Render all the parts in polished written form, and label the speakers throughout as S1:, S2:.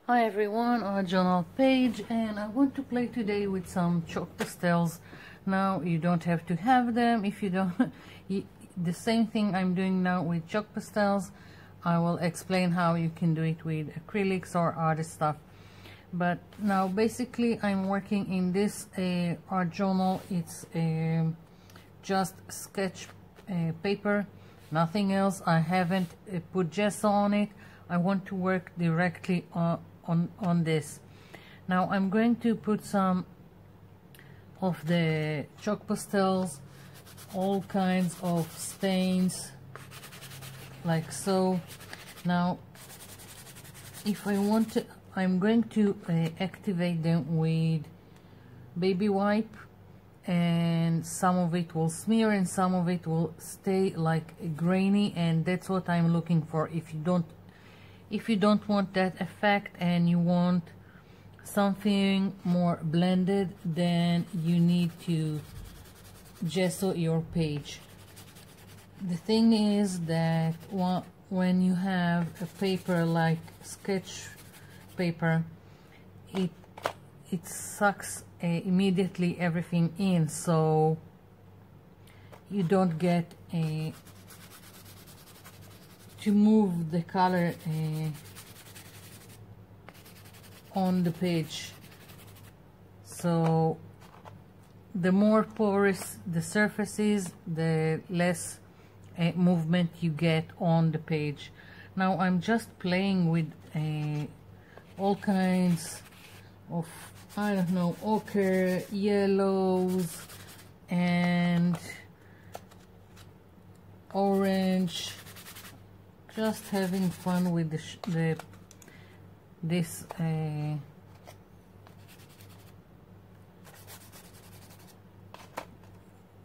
S1: Hi everyone, I'm Journal Page and I want to play today with some chalk pastels. Now you don't have to have them if you don't. The same thing I'm doing now with chalk pastels. I will explain how you can do it with acrylics or other stuff. But now basically I'm working in this art journal. It's just sketch paper, nothing else. I haven't put gesso on it. I want to work directly on this. Now I'm going to put some of the chalk pastels, all kinds of stains like so. Now if I want to, I'm going to activate them with baby wipe, and some of it will smear and some of it will stay like grainy, and that's what I'm looking for. If you don't want that effect and you want something more blended, then you need to gesso your page. The thing is that when you have a paper like sketch paper, it sucks immediately everything in, so you don't get to move the color on the page. So the more porous the surface is, the less movement you get on the page. Now I'm just playing with all kinds of, I don't know, ochre, yellows and orange, just having fun with this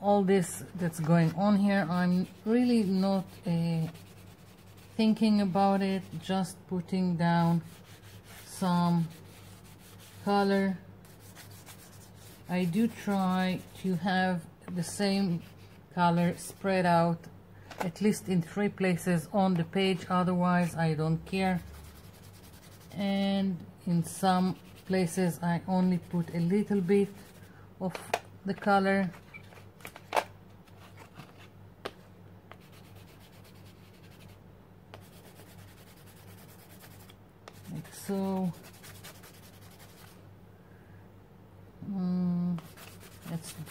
S1: all this that's going on here. I'm really not thinking about it, just putting down some color. I do try to have the same color spread out at least in 3 places on the page, otherwise I don't care. And in some places I only put a little bit of the color. Like so. Let's do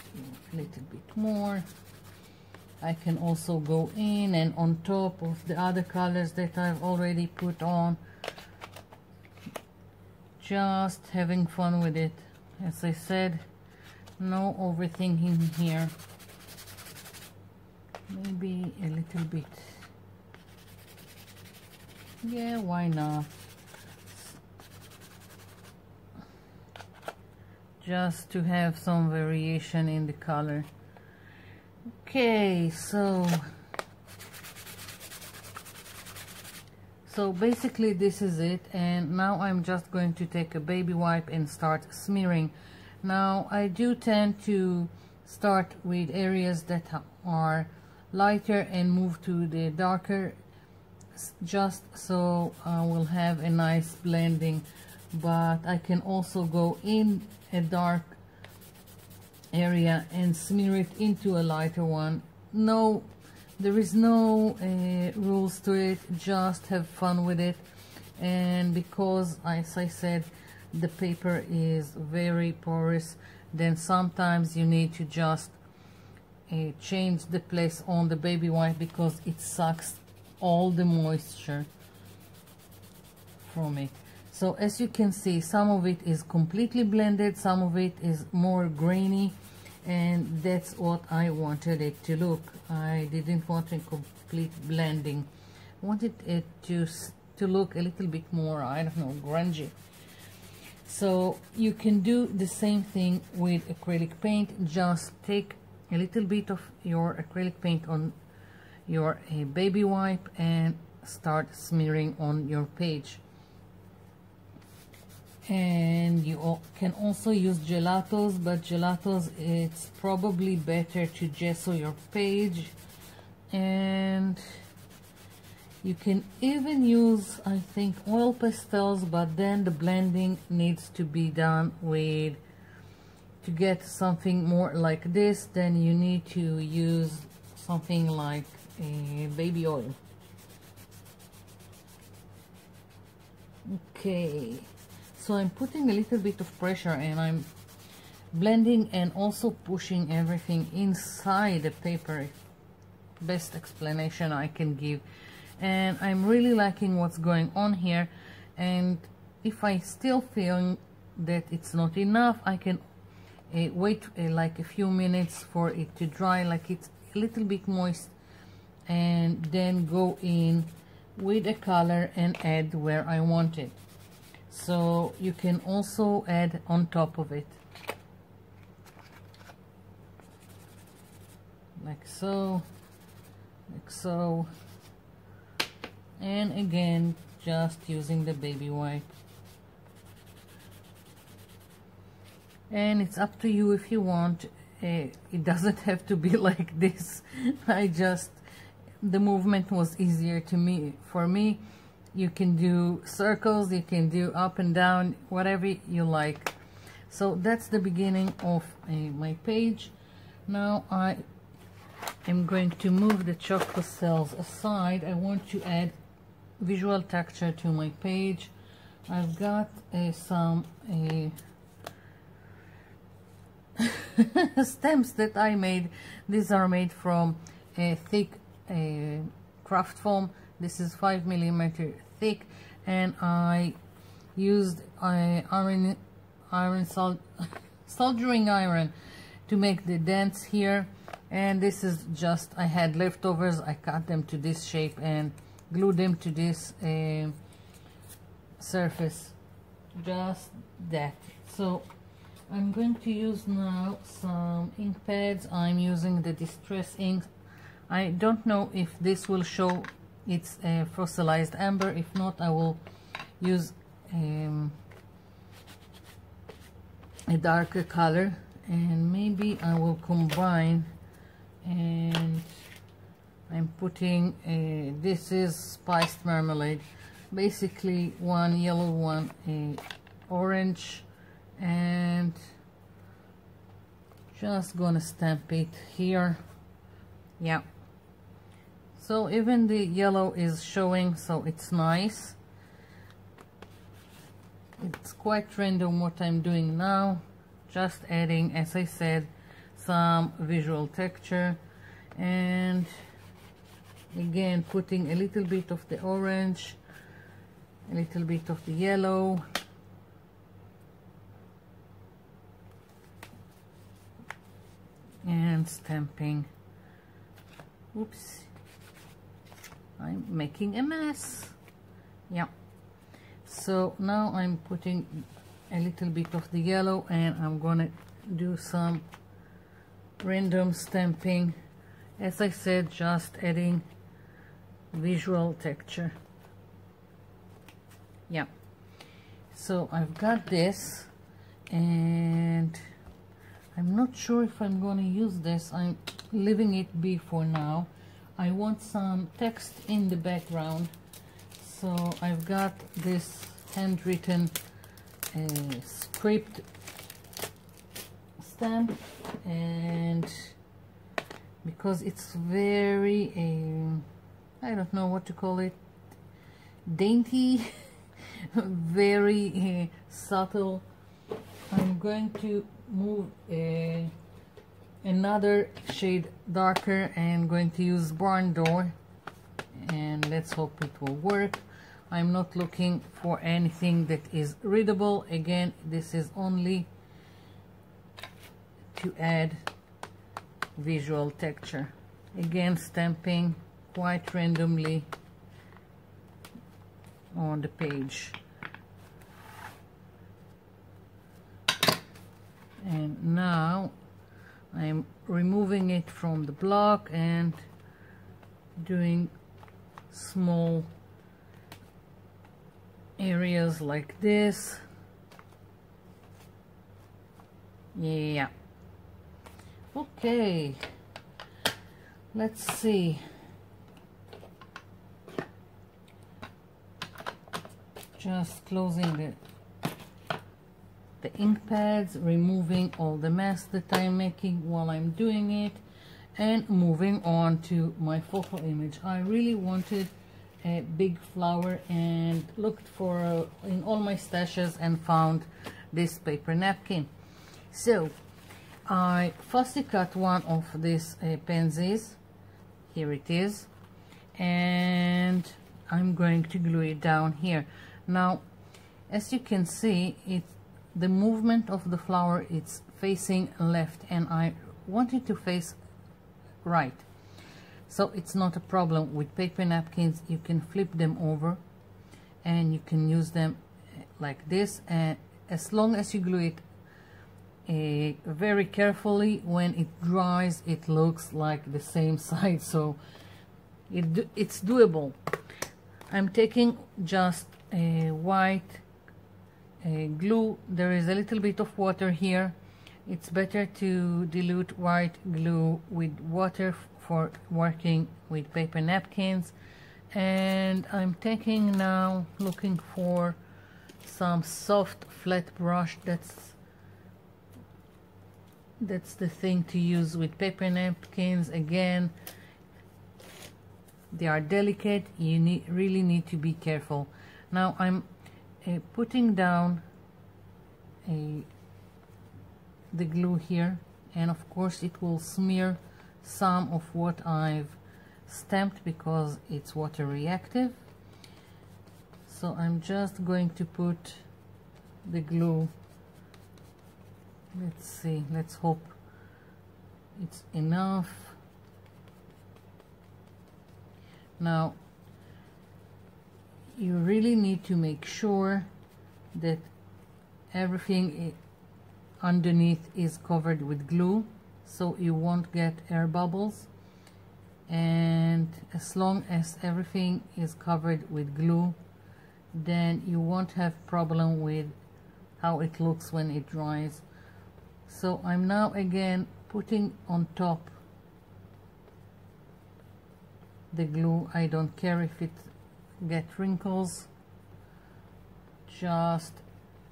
S1: a little bit more. I can also go in and on top of the other colors that I've already put on, just having fun with it. As I said, no overthinking here. Maybe a little bit. Yeah, why not? Just to have some variation in the color. Okay, so basically this is it, and now I'm just going to take a baby wipe and start smearing. Now I do tend to start with areas that are lighter and move to the darker, just so I will have a nice blending, but I can also go in a dark area and smear it into a lighter one. No, there is no rules to it, just have fun with it. And because, as I said, the paper is very porous, then sometimes you need to just change the place on the baby wipe, because it sucks all the moisture from it. So as you can see, some of it is completely blended, some of it is more grainy, and that's what I wanted it to look. I didn't want a complete blending. I wanted it to look a little bit more, I don't know, grungy. So you can do the same thing with acrylic paint. Just take a little bit of your acrylic paint on your baby wipe and start smearing on your page. And you can also use gelatos, but gelatos, it's probably better to gesso your page. And You can even use, I think, oil pastels, but then the blending needs to be done with, to get something more like this, then you need to use something like a baby oil. Okay, so I'm putting a little bit of pressure and I'm blending and also pushing everything inside the paper. Best explanation I can give. And I'm really liking what's going on here, and if I still feel that it's not enough, I can wait like a few minutes for it to dry, like it's a little bit moist, and then go in with a color and add where I want it. So you can also add on top of it, like so, like so. And again, just using the baby wipe. And it's up to you if you want. It doesn't have to be like this. The movement was easier for me. You can do circles, you can do up and down, whatever you like. So that's the beginning of my page. Now I am going to move the chalk pastels aside. I want to add visual texture to my page. I've got some stamps that I made. These are made from a thick craft foam. This is 5mm thick, and I used soldering iron to make the dents here. And this is just, I had leftovers, I cut them to this shape and glued them to this surface, just that. So I'm going to use now some ink pads. I'm using the Distress ink. I don't know if this will show it's fossilized amber. If not, I will use a darker color, and maybe I will combine. And I'm putting this is spiced marmalade, basically one yellow, one orange, and just gonna stamp it here. Yeah, so even the yellow is showing, so it's nice. It's quite random what I'm doing now, just adding, as I said, some visual texture, and again putting a little bit of the orange, a little bit of the yellow, and stamping. Oops, I'm making a mess. Yeah, so now I'm putting a little bit of the yellow, and I'm gonna do some random stamping. As I said, just adding visual texture. Yeah, so I've got this, and I'm not sure if I'm going to use this. I'm leaving it be for now. I want some text in the background, so I've got this handwritten script stamp, and because it's very I don't know what to call it, dainty, very subtle, I'm going to move another shade darker, and going to use barn door, and let's hope it will work. I'm not looking for anything that is readable. Again, this is only to add visual texture. Again, stamping quite randomly on the page. And now I'm removing it from the block and doing small areas like this. Yeah. Okay, let's see. just closing the ink pads, removing all the mess that I'm making while I'm doing it, and moving on to my photo image. I really wanted a big flower and looked for in all my stashes and found this paper napkin. So I fussy cut one of these pansies. Here it is, and I'm going to glue it down here. Now, as you can see, the movement of the flower, it's facing left, and I want it to face right. So it's not a problem. With paper napkins, you can flip them over and you can use them like this, and as long as you glue it very carefully, when it dries it looks like the same side, so it's doable. I'm taking just a white glue. There is a little bit of water here. It's better to dilute white glue with water for working with paper napkins. And I'm taking now, looking for some soft flat brush. That's the thing to use with paper napkins. Again, they are delicate. You really need to be careful. Now I'm putting down the glue here, and of course it will smear some of what I've stamped because it's water reactive. So I'm just going to put the glue. Let's see, let's hope it's enough. Now you really need to make sure that everything underneath is covered with glue, so you won't get air bubbles. And as long as everything is covered with glue, then you won't have problem with how it looks when it dries. So I'm now again putting on top the glue. I don't care if it gets wrinkles, just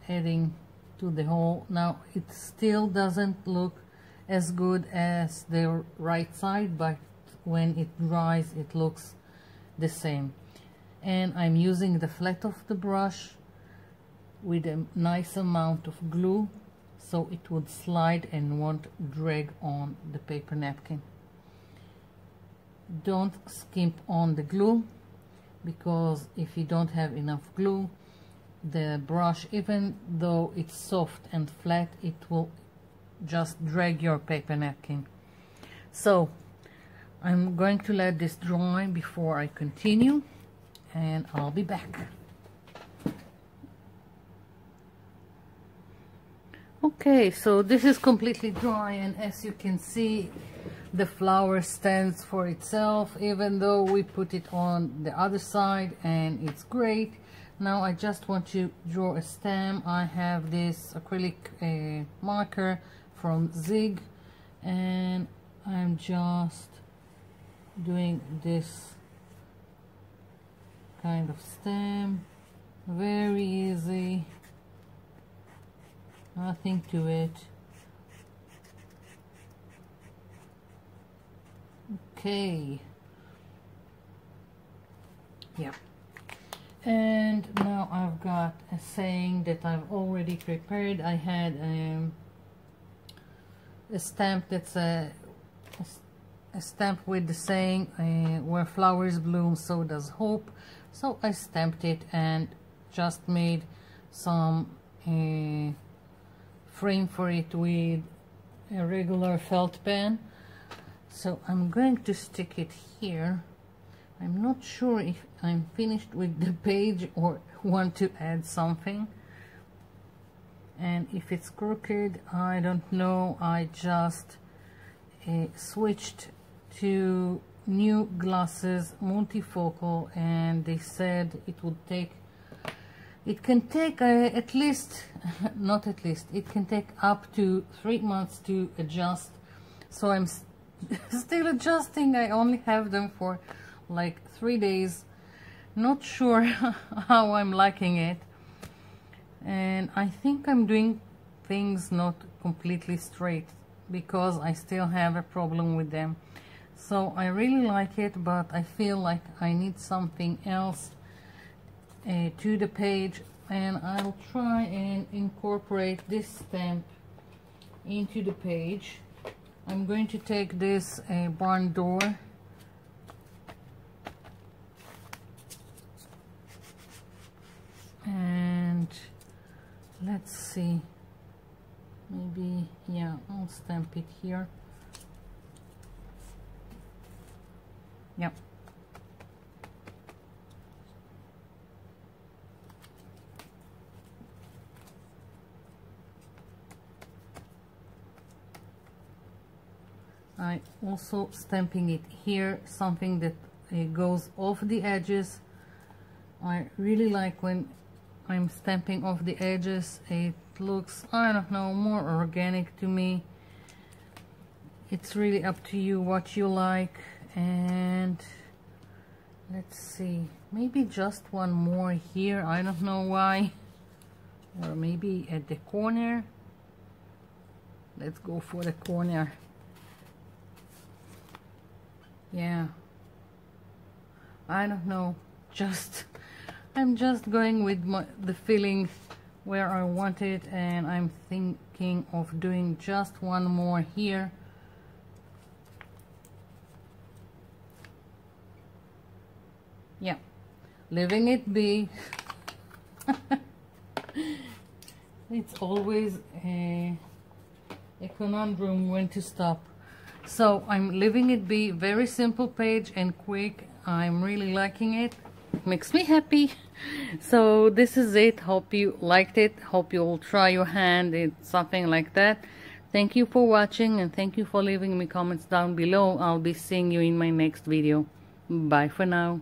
S1: adding to the hole. Now it still doesn't look as good as the right side, but when it dries it looks the same. And I'm using the flat of the brush with a nice amount of glue so it would slide and won't drag on the paper napkin. Don't skimp on the glue, because if you don't have enough glue, the brush, even though it's soft and flat, it will just drag your paper napkin. So I'm going to let this dry before I continue, and I'll be back. Okay, so this is completely dry, and as you can see, the flower stands for itself, even though we put it on the other side, and it's great. Now I just want to draw a stem. I have this acrylic marker from Zig, and I'm just doing this kind of stem. Very easy, nothing to it. Okay, yeah. And now I've got a saying that I've already prepared. I had a stamp that's a stamp with the saying, where flowers bloom, so does hope. So I stamped it and just made some frame for it with a regular felt pen. So I'm going to stick it here. I'm not sure if I'm finished with the page or want to add something. And if it's crooked, I don't know. I just switched to new glasses, multifocal, and they said it can take at least, not at least, it can take up to 3 months to adjust. So I'm still adjusting. I only have them for like 3 days, Not sure how I'm liking it, and I think I'm doing things not completely straight because I still have a problem with them. So I really like it, but I feel like I need something else to the page, and I'll try and incorporate this stamp into the page. I'm going to take this barn door and let's see, maybe, yeah, I'll stamp it here. Yep. I also stamping it here, something that goes off the edges. I really like when I'm stamping off the edges. It looks, I don't know, more organic to me. It's really up to you what you like. And let's see, maybe just one more here, I don't know why, or maybe at the corner. Let's go for the corner. Yeah, I don't know, I'm just going with the feeling where I want it, and I'm thinking of doing just one more here. Yeah, leaving it be. It's always a conundrum when to stop. So I'm leaving it be. Very simple page and quick. I'm really liking it. Makes me happy. So this is it. Hope you liked it. Hope you'll try your hand in something like that. Thank you for watching, and thank you for leaving me comments down below. I'll be seeing you in my next video. Bye for now.